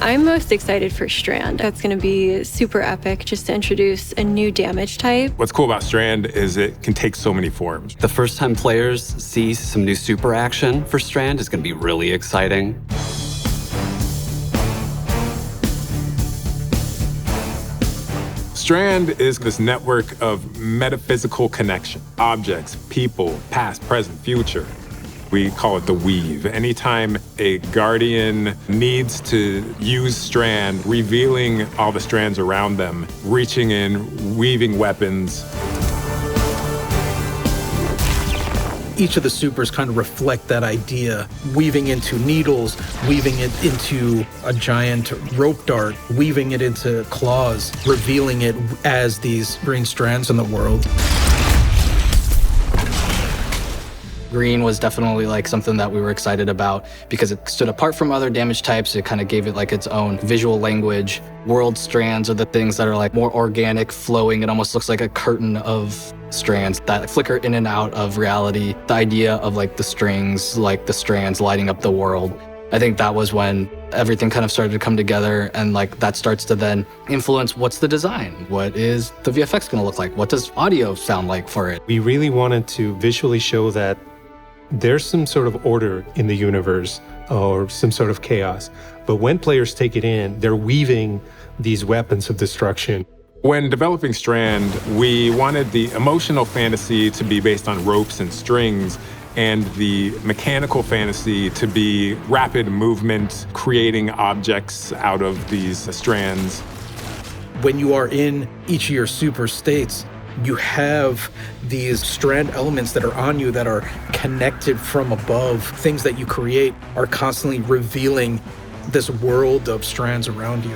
I'm most excited for Strand. That's going to be super epic just to introduce a new damage type. What's cool about Strand is it can take so many forms. The first time players see some new super action for Strand is going to be really exciting. Strand is this network of metaphysical connection. Objects, people, past, present, future. We call it the weave. Anytime a guardian needs to use Strand, revealing all the strands around them, reaching in, weaving weapons. Each of the supers kind of reflect that idea, weaving into needles, weaving it into a giant rope dart, weaving it into claws, revealing it as these green strands in the world. Green was definitely like something that we were excited about because it stood apart from other damage types. It kind of gave it like its own visual language. World strands are the things that are like more organic, flowing. It almost looks like a curtain of strands that flicker in and out of reality. The idea of like the strings, like the strands lighting up the world. I think that was when everything kind of started to come together, and like that starts to then influence what's the design? What is the VFX gonna look like? What does audio sound like for it? We really wanted to visually show that there's some sort of order in the universe or some sort of chaos. But when players take it in, they're weaving these weapons of destruction. When developing Strand, we wanted the emotional fantasy to be based on ropes and strings, and the mechanical fantasy to be rapid movement, creating objects out of these strands. When you are in each of your super states, you have these strand elements that are on you that are connected from above. Things that you create are constantly revealing this world of strands around you.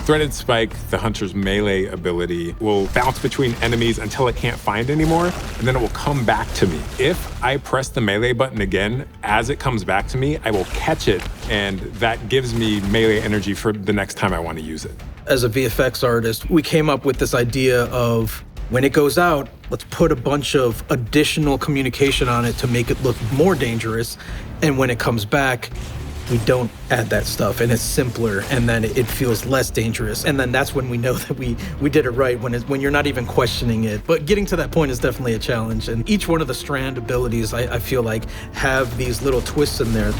Threaded Spike, the hunter's melee ability, will bounce between enemies until it can't find anymore, and then it will come back to me. If I press the melee button again, as it comes back to me, I will catch it, and that gives me melee energy for the next time I want to use it. As a VFX artist, we came up with this idea of when it goes out, let's put a bunch of additional communication on it to make it look more dangerous, and when it comes back, we don't add that stuff, and it's simpler, and then it feels less dangerous. And then that's when we know that we did it right, when you're not even questioning it. But getting to that point is definitely a challenge, and each one of the Strand abilities, I feel like, have these little twists in there.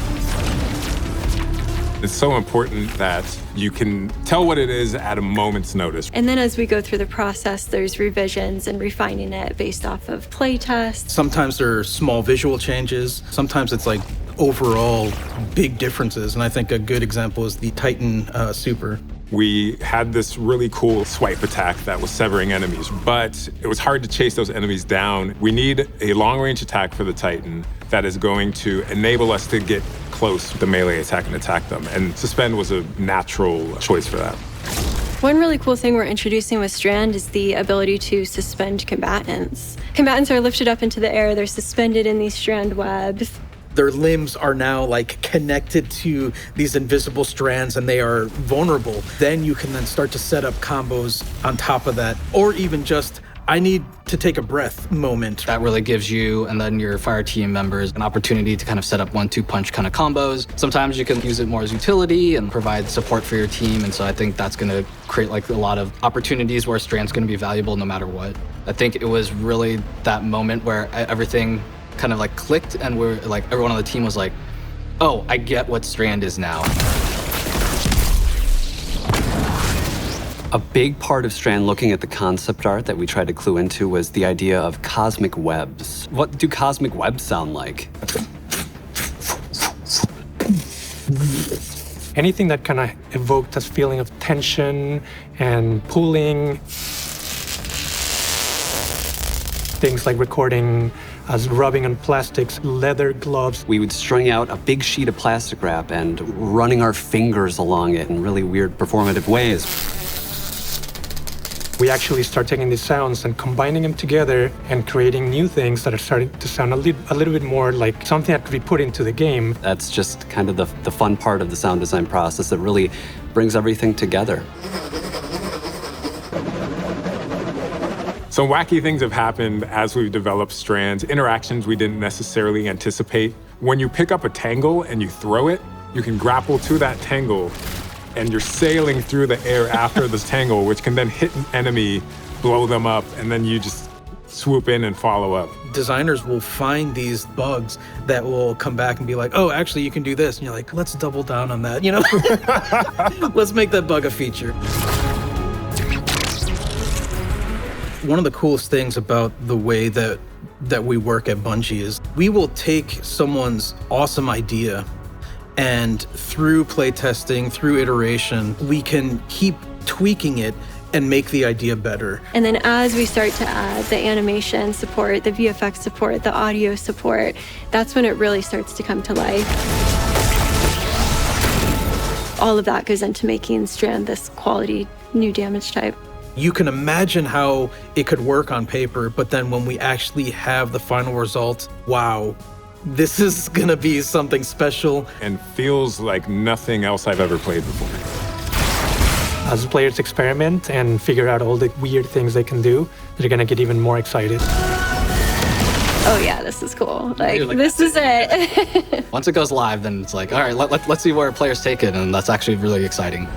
It's so important that you can tell what it is at a moment's notice. And then as we go through the process, there's revisions and refining it based off of play tests. Sometimes there are small visual changes. Sometimes it's like overall big differences. And I think a good example is the Titan Super. We had this really cool swipe attack that was severing enemies, but it was hard to chase those enemies down. We need a long-range attack for the Titan that is going to enable us to get close with the melee attack and attack them. And Suspend was a natural choice for that. One really cool thing we're introducing with Strand is the ability to suspend combatants. Combatants are lifted up into the air, they're suspended in these strand webs. Their limbs are now like connected to these invisible strands and they are vulnerable. Then you can then start to set up combos on top of that, or even just, I need to take a breath moment. That really gives you and then your fire team members an opportunity to kind of set up 1-2 punch kind of combos. Sometimes you can use it more as utility and provide support for your team. And so I think that's going to create like a lot of opportunities where Strand's going to be valuable no matter what. I think it was really that moment where everything kind of like clicked and we're like, everyone on the team was like, oh, I get what Strand is now. A big part of Strand looking at the concept art that we tried to clue into was the idea of cosmic webs. What do cosmic webs sound like? Anything that kind of evoked this feeling of tension and pulling. Things like recording as rubbing on plastics, leather gloves. We would string out a big sheet of plastic wrap and running our fingers along it in really weird performative ways. We actually start taking these sounds and combining them together and creating new things that are starting to sound a little bit more like something that could be put into the game. That's just kind of the fun part of the sound design process that really brings everything together. Some wacky things have happened as we've developed Strands, interactions we didn't necessarily anticipate. When you pick up a tangle and you throw it, You can grapple to that tangle, and you're sailing through the air after this tangle, which can then hit an enemy, blow them up, and then you just swoop in and follow up. Designers will find these bugs that will come back and be like, oh, actually, you can do this. And you're like, let's double down on that, you know? Let's make that bug a feature. One of the coolest things about the way that we work at Bungie is we will take someone's awesome idea, and through playtesting, through iteration, we can keep tweaking it and make the idea better. And then as we start to add the animation support, the VFX support, the audio support, that's when it really starts to come to life. All of that goes into making Strand this quality new damage type. You can imagine how it could work on paper, but then when we actually have the final result, wow, this is gonna be something special. And feels like nothing else I've ever played before. As players experiment and figure out all the weird things they can do, they're gonna get even more excited. Oh yeah, this is cool. Like this is it. Once it goes live, then it's like, all right, let's see where players take it, and that's actually really exciting.